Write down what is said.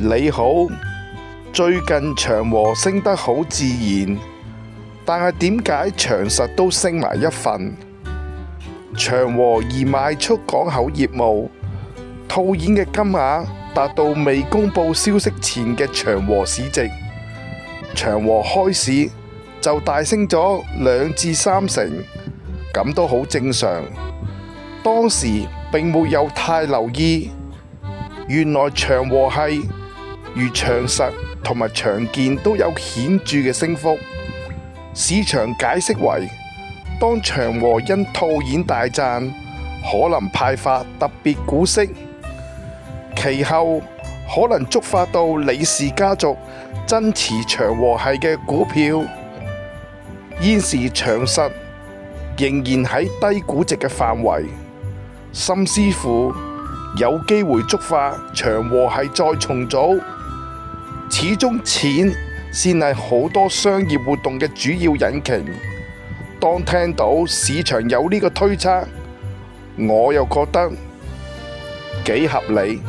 你好，最近長和升得好自然，但係點解長實都升埋一份？長和已賣出港口業務，套現嘅金額達到未公佈消息前嘅長和市值。長和開市就大升咗2至3成，咁都好正常。當時並沒有太留意，原來長和係如長實同埋長建都有顯著嘅升幅。市場解釋為，當長和因套現大賺，可能派發特別股息，其後可能觸發到李氏家族增持長和系嘅股票。現時長實仍然喺低估值嘅範圍，甚至乎有機會觸發長和系再重組。始終錢先係好多商業活動嘅主要引擎。當聽到市場有呢個推測，我又覺得幾合理。